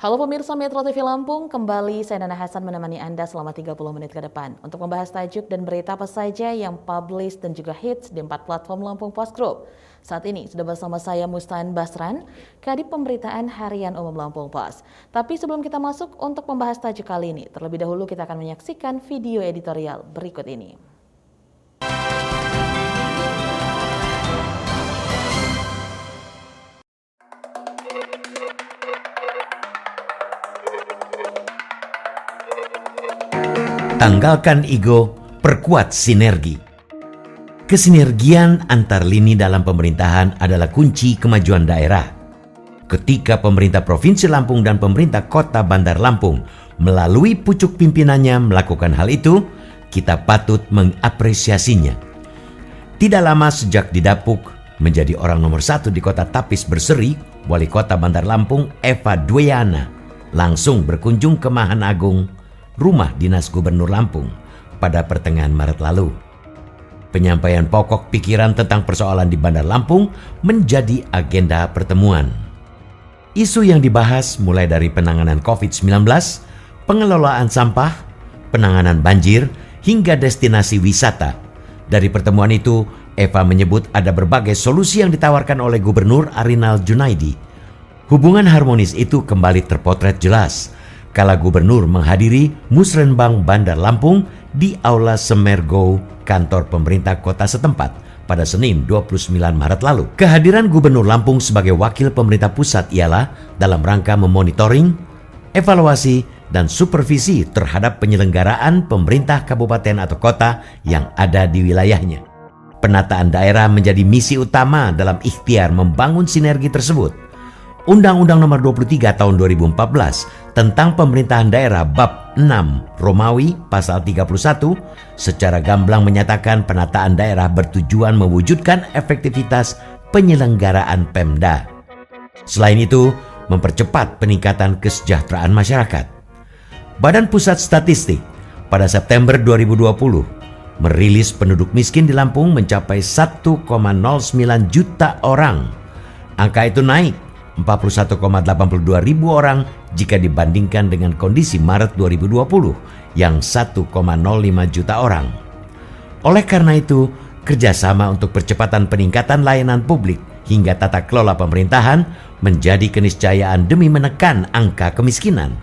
Halo pemirsa Metro TV Lampung, kembali saya Nana Hasan menemani Anda selama 30 menit ke depan untuk membahas tajuk dan berita apa saja yang publish dan juga hits di 4 platform Lampung Post Group. Saat ini sudah bersama saya Mustan Basran, Kadip Pemberitaan Harian Umum Lampung Post. Tapi sebelum kita masuk untuk membahas tajuk kali ini, terlebih dahulu kita akan menyaksikan video editorial berikut ini. Tanggalkan ego, perkuat sinergi. Kesinergian antar lini dalam pemerintahan adalah kunci kemajuan daerah. Ketika pemerintah Provinsi Lampung dan pemerintah Kota Bandar Lampung melalui pucuk pimpinannya melakukan hal itu, kita patut mengapresiasinya. Tidak lama sejak didapuk menjadi orang nomor 1 di Kota Tapis Berseri, Wali Kota Bandar Lampung Eva Dwiana langsung berkunjung ke Mahan Agung, rumah dinas Gubernur Lampung, pada pertengahan Maret lalu. Penyampaian pokok pikiran tentang persoalan di Bandar Lampung menjadi agenda pertemuan. Isu yang dibahas mulai dari penanganan COVID-19, pengelolaan sampah, penanganan banjir, hingga destinasi wisata. Dari pertemuan itu, Eva menyebut ada berbagai solusi yang ditawarkan oleh Gubernur Arinal Junaidi. Hubungan harmonis itu kembali terpotret jelas kala Gubernur menghadiri Musrenbang Bandar Lampung di Aula Semergo, kantor pemerintah kota setempat pada Senin 29 Maret lalu. Kehadiran Gubernur Lampung sebagai wakil pemerintah pusat ialah dalam rangka memonitoring, evaluasi, dan supervisi terhadap penyelenggaraan pemerintah kabupaten atau kota yang ada di wilayahnya. Penataan daerah menjadi misi utama dalam ikhtiar membangun sinergi tersebut. Undang-Undang Nomor 23 Tahun 2014 tentang Pemerintahan Daerah Bab 6 Romawi Pasal 31 secara gamblang menyatakan penataan daerah bertujuan mewujudkan efektivitas penyelenggaraan Pemda. Selain itu, mempercepat peningkatan kesejahteraan masyarakat. Badan Pusat Statistik pada September 2020 merilis penduduk miskin di Lampung mencapai 1,09 juta orang. Angka itu naik 41,82 ribu orang jika dibandingkan dengan kondisi Maret 2020 yang 1,05 juta orang. Oleh karena itu, kerjasama untuk percepatan peningkatan layanan publik hingga tata kelola pemerintahan menjadi keniscayaan demi menekan angka kemiskinan.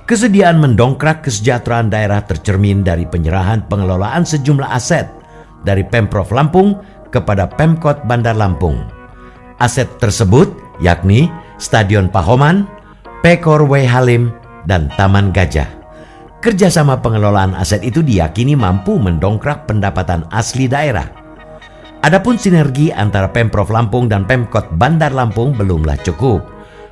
Kesediaan mendongkrak kesejahteraan daerah tercermin dari penyerahan pengelolaan sejumlah aset dari Pemprov Lampung kepada Pemkot Bandar Lampung. Aset tersebut yakni Stadion Pahoman, Pekor W. Halim, dan Taman Gajah. Kerjasama pengelolaan aset itu diyakini mampu mendongkrak pendapatan asli daerah. Adapun sinergi antara Pemprov Lampung dan Pemkot Bandar Lampung belumlah cukup.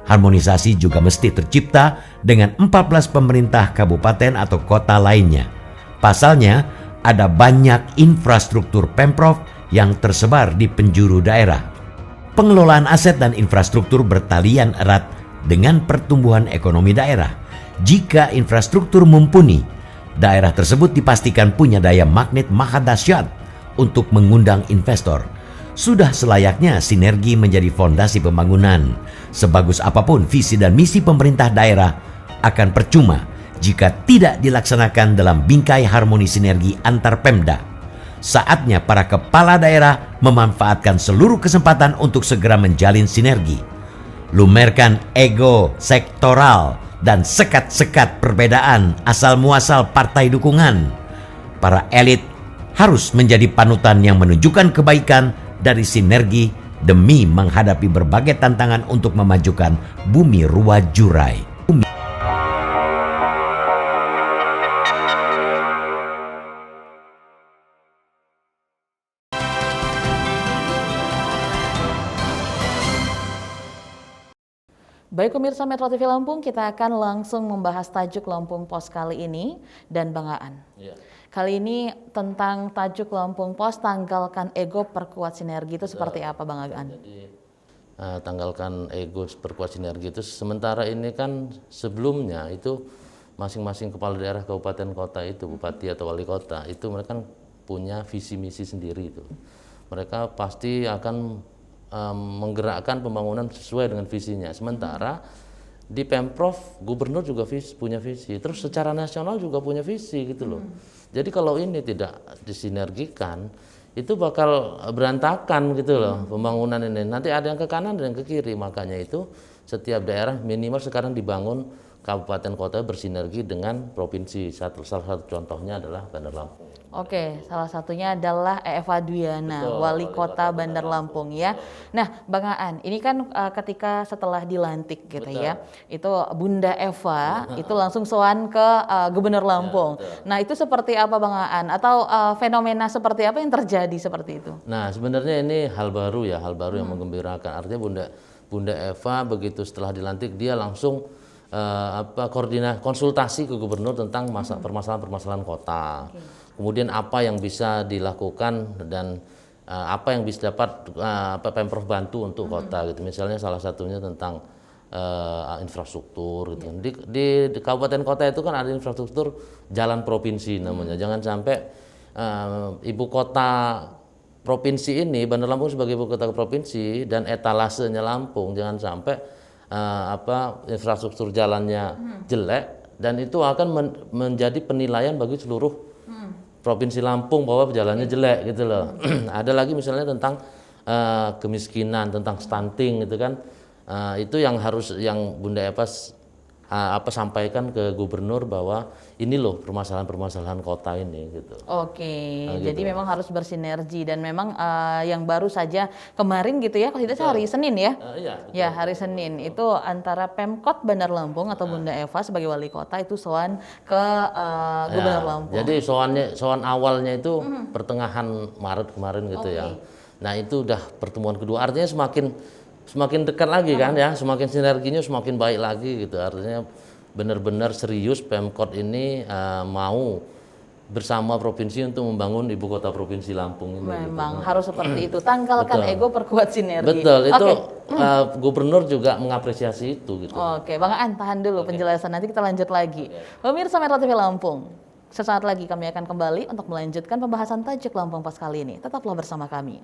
Harmonisasi juga mesti tercipta dengan 14 pemerintah kabupaten atau kota lainnya. Pasalnya, ada banyak infrastruktur Pemprov yang tersebar di penjuru daerah. Pengelolaan aset dan infrastruktur bertalian erat dengan pertumbuhan ekonomi daerah. Jika infrastruktur mumpuni, daerah tersebut dipastikan punya daya magnet maha dahsyat untuk mengundang investor. Sudah selayaknya sinergi menjadi fondasi pembangunan. Sebagus apapun visi dan misi pemerintah daerah akan percuma jika tidak dilaksanakan dalam bingkai harmoni sinergi antar Pemda. Saatnya para kepala daerah memanfaatkan seluruh kesempatan untuk segera menjalin sinergi. Lumerkan ego sektoral dan sekat-sekat perbedaan asal-muasal partai dukungan. Para elit harus menjadi panutan yang menunjukkan kebaikan dari sinergi demi menghadapi berbagai tantangan untuk memajukan bumi ruwa jurai. Baik pemirsa Metro TV Lampung, kita akan langsung membahas tajuk Lampung Post kali ini dan Bang Aan. Ya. Kali ini tentang tajuk Lampung Post, tanggalkan ego perkuat sinergi itu seperti apa Bang Aan? Jadi tanggalkan ego perkuat sinergi itu sementara ini kan sebelumnya itu masing-masing kepala daerah kabupaten kota itu, bupati atau wali kota itu mereka kan punya visi misi sendiri itu. Mereka pasti akan menggerakkan pembangunan sesuai dengan visinya. Sementara di Pemprov gubernur juga punya visi, terus secara nasional juga punya visi gitu loh. Jadi kalau ini tidak disinergikan itu bakal berantakan gitu loh pembangunan ini. Nanti ada yang ke kanan dan yang ke kiri, makanya itu setiap daerah minimal sekarang dibangun kabupaten kota bersinergi dengan provinsi. Salah satu contohnya adalah Bandar Lampung. Oke, salah satunya adalah Eva Duyana, Wali Kota Bandar Lampung ya. Nah, Bang Aan, ini kan ketika setelah dilantik gitu ya, itu Bunda Eva itu langsung sowan ke Gubernur Lampung. Nah, itu seperti apa Bang Aan? Atau fenomena seperti apa yang terjadi seperti itu? Nah, sebenarnya ini hal baru ya, hal baru yang menggembirakan. Artinya Bunda Eva begitu setelah dilantik dia langsung konsultasi ke gubernur tentang permasalahan-permasalahan kota. Kemudian apa yang bisa dilakukan dan apa yang bisa dapat Pemprov bantu untuk kota gitu. Misalnya salah satunya tentang infrastruktur gitu. Di kabupaten kota itu kan ada infrastruktur jalan provinsi namanya. Jangan sampai ibu kota provinsi ini, Bandar Lampung sebagai ibu kota provinsi dan etalasenya Lampung, jangan sampai infrastruktur jalannya jelek dan itu akan menjadi penilaian bagi seluruh provinsi Lampung bahwa jalannya jelek gitu loh. Ada lagi misalnya tentang kemiskinan, tentang stunting gitu kan. Itu yang Bunda Eva sampaikan ke gubernur bahwa ini loh permasalahan-permasalahan kota ini gitu. Oke, Nah, jadi gitu. memang harus bersinergi dan memang yang baru saja kemarin gitu ya, kalau tidak salah hari Senin ya. Iya, Ya, hari Senin itu antara Pemkot Bandar Lampung atau Bunda Eva sebagai wali kota itu sowan ke Gubernur Lampung. Jadi soal awalnya itu pertengahan Maret kemarin gitu ya. Nah itu udah pertemuan kedua, artinya semakin dekat lagi kan ya, semakin sinerginya semakin baik lagi gitu. Artinya benar-benar serius Pemkot ini mau bersama provinsi untuk membangun ibu kota provinsi Lampung ini. Memang harus seperti itu. Tanggalkan Betul. ego, perkuat sinergi. Betul, itu Oke. gubernur juga mengapresiasi itu gitu. Oke, Bang Aan tahan dulu penjelasan, nanti kita lanjut lagi. Pemirsa Metro TV Lampung, sesaat lagi kami akan kembali untuk melanjutkan pembahasan tajuk Lampung Pos kali ini. Tetaplah bersama kami.